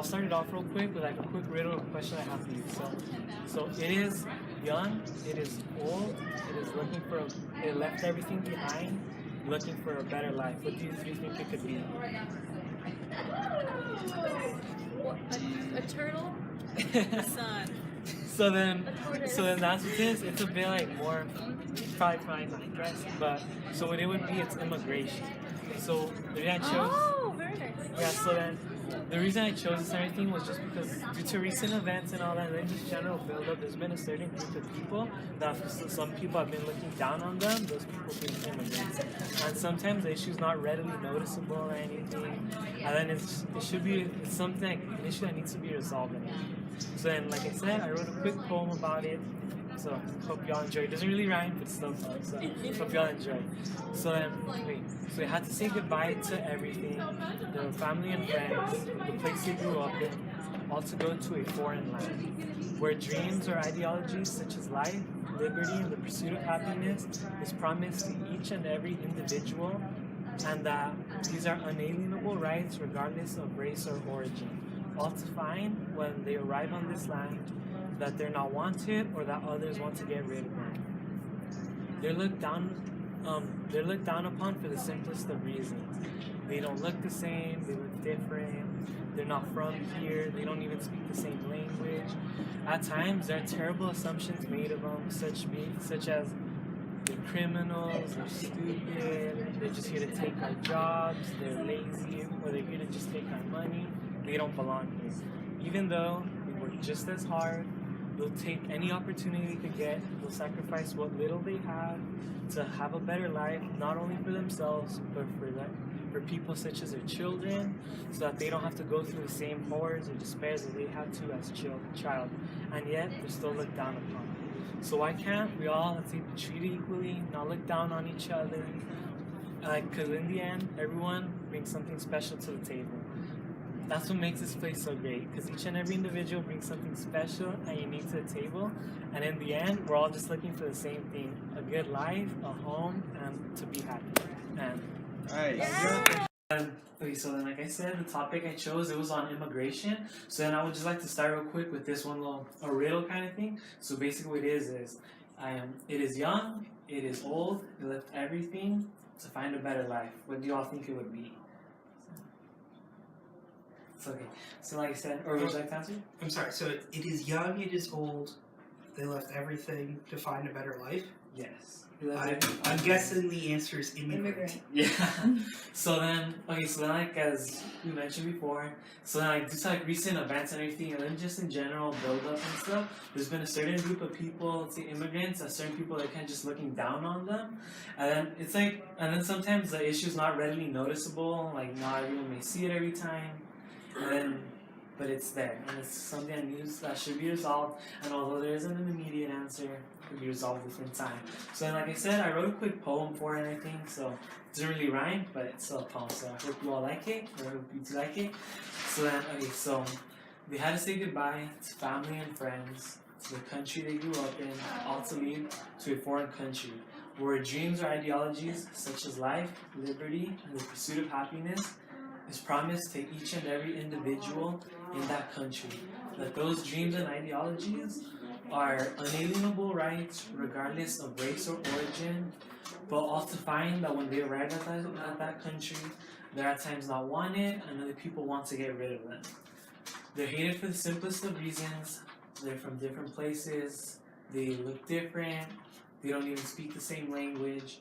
I'll start it off real quick with like a quick riddle question I have for you. So it is young, it is old, it is looking for, it left everything behind, looking for a better life. What do you three think it could be? A turtle? The sun. So then that's what it is. It's a bit like more, probably fine, right? But so what it would be, it's immigration. So the reason I chose. Oh, very nice. Yeah, so then the reason I chose this and everything was just because due to recent events and all that, and then just general build-up, there's been a certain group of people that some people have been looking down on them, those people being immigrants. And sometimes the issue's not readily noticeable or anything, and then it's something like an issue that needs to be resolved. So then, like I said, I wrote a quick poem about it. So hope y'all enjoy. It doesn't really rhyme, but it's still fun. So hope y'all enjoy. So then, so we had to say goodbye to everything, their family and friends, the place they grew up in, all to go to a foreign land, where dreams or ideologies such as life, liberty, and the pursuit of happiness is promised to each and every individual, and that these are unalienable rights regardless of race or origin. All to find when they arrive on this land that they're not wanted or that others want to get rid of them. They're looked down upon for the simplest of reasons. They don't look the same, they look different, they're not from here, they don't even speak the same language. At times there are terrible assumptions made of them, such as they're criminals, they're stupid, they're just here to take our jobs, they're lazy, or they're here to just take our money. They don't belong here. Even though they work just as hard, they'll take any opportunity they get, they'll sacrifice what little they have to have a better life, not only for themselves, but for people such as their children, so that they don't have to go through the same horrors or despairs that they had to as child. And yet, they're still looked down upon. So why can't we all, let's say, be treated equally, not look down on each other? Because in the end, everyone brings something special to the table. That's what makes this place so great, because each and every individual brings something special and unique to the table, and in the end, we're all just looking for the same thing: a good life, a home, and to be happy. And okay, so then, like I said, the topic I chose, it was on immigration. So then I would just like to start real quick with this one little a riddle kind of thing. So basically, what it is it is young, it is old, it left everything to find a better life. What do y'all think it would be? Okay, so like I said, or would you like to answer? I'm sorry, so it is young, it is old, they left everything to find a better life? Yes. I'm guessing the answer is immigrant. Yeah. So then like as we mentioned before, so then like due to like recent events and everything, and then just in general build up and stuff, there's been a certain group of people, let's say immigrants, and certain people that are kind of just looking down on them, and then it's like, and then sometimes the issue's not readily noticeable, like not everyone may see it every time. But it's there, and it's something that should be resolved, and although there isn't an immediate answer, it can be resolved within time. So then, like I said, I wrote a quick poem for it and everything, so it doesn't really rhyme, but it's still a poem, so I hope you all like it, or I hope you do like it. So then, so they had to say goodbye to family and friends, to the country they grew up in, all to leave to a foreign country, where dreams or ideologies such as life, liberty, and the pursuit of happiness is promised to each and every individual in that country, that those dreams and ideologies are unalienable rights regardless of race or origin, but all to find that when they arrive at that country, they're at times not wanted and other people want to get rid of them. They're hated for the simplest of reasons. They're from different places, they look different, they don't even speak the same language.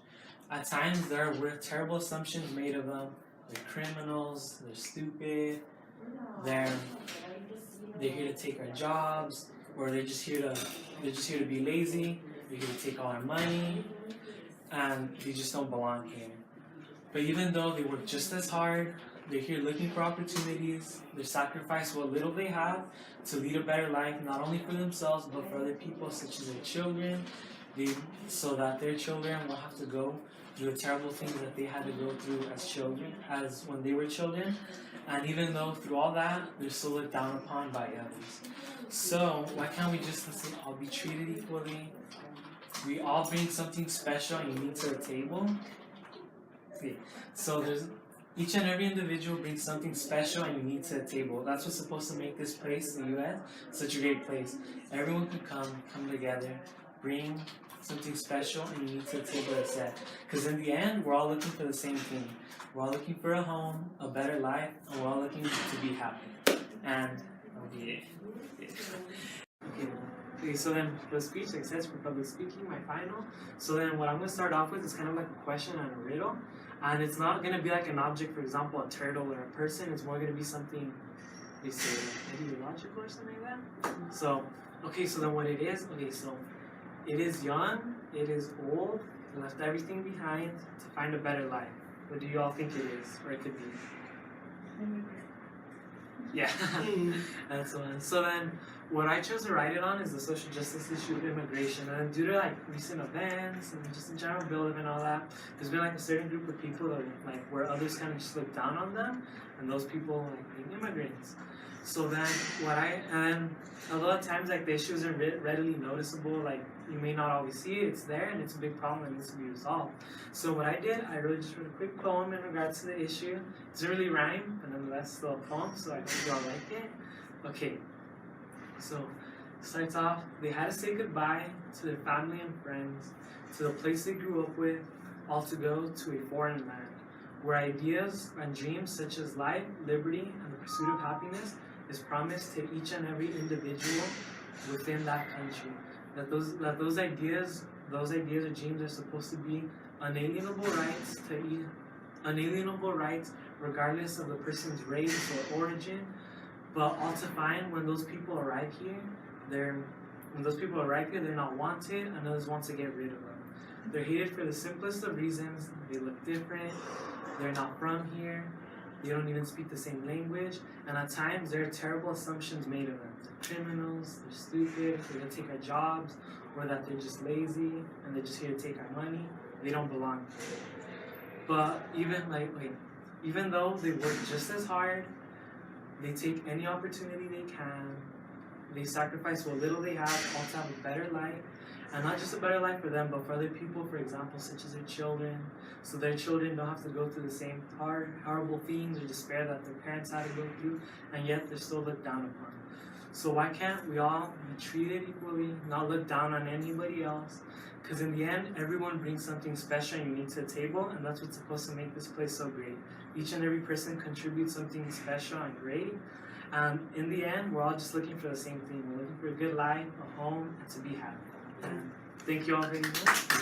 At times there were terrible assumptions made of them. They're criminals, they're stupid, they're here to take our jobs, or they're just here to be lazy, they're here to take all our money, and they just don't belong here. But even though they work just as hard, they're here looking for opportunities, they sacrifice what little they have to lead a better life, not only for themselves, but for other people, such as their children, so that their children will have to go through the terrible things that they had to go through as when they were children, and even though through all that, they're still looked down upon by others. So why can't we just all be treated equally? We all bring something special and unique to the table. Okay. So Each and every individual brings something special and unique to the table. That's what's supposed to make this place, the U.S., such a great place. Everyone can come together, bring something special and unique to the table that's set. Because in the end, we're all looking for the same thing. We're all looking for a home, a better life, and we're all looking to be happy. And okay, so then the speech, like I said, for public speaking, my final. So then what I'm going to start off with is kind of like a question and a riddle. And it's not going to be like an object, for example, a turtle or a person. It's more going to be something, they say, maybe logical or something like that. So, okay, so then what it is, okay, so it is young, it is old, it left everything behind to find a better life. What do you all think it is, or it could be? Yeah, that's the one. So then, what I chose to write it on is the social justice issue of immigration. And then due to like recent events and just in general building and all that, there's been like a certain group of people that like where others kind of just look down on them, and those people like being immigrants. So then and a lot of times like the issue isn't readily noticeable, like you may not always see it, it's there and it's a big problem that needs to be resolved. So what I did, I wrote just a quick poem in regards to the issue. It doesn't really rhyme, but nonetheless still a poem, so I hope you all like it. Okay, so it starts off, they had to say goodbye to their family and friends, to the place they grew up with, all to go to a foreign land, where ideas and dreams such as life, liberty, and the pursuit of happiness is promised to each and every individual within that country. That those ideas or dreams are supposed to be unalienable rights regardless of the person's race or origin, but all to find when those people arrive here, they're not wanted, and others want to get rid of them. They're hated for the simplest of reasons. They look different, they're not from here, they don't even speak the same language, and at times there are terrible assumptions made of them. They're criminals, they're stupid, they're gonna take our jobs, or that they're just lazy and they're just here to take our money. They don't belong here. But even though they work just as hard, they take any opportunity they can, they sacrifice what little they have, all to have a better life, and not just a better life for them, but for other people, for example, such as their children, so their children don't have to go through the same horrible things or despair that their parents had to go through, and yet they're still looked down upon. So why can't we all be treated equally, not look down on anybody else? Because in the end, everyone brings something special and unique to the table, and that's what's supposed to make this place so great. Each and every person contributes something special and great, and in the end, we're all just looking for the same thing. We're looking for a good life, a home, and to be happy. And thank you all very much.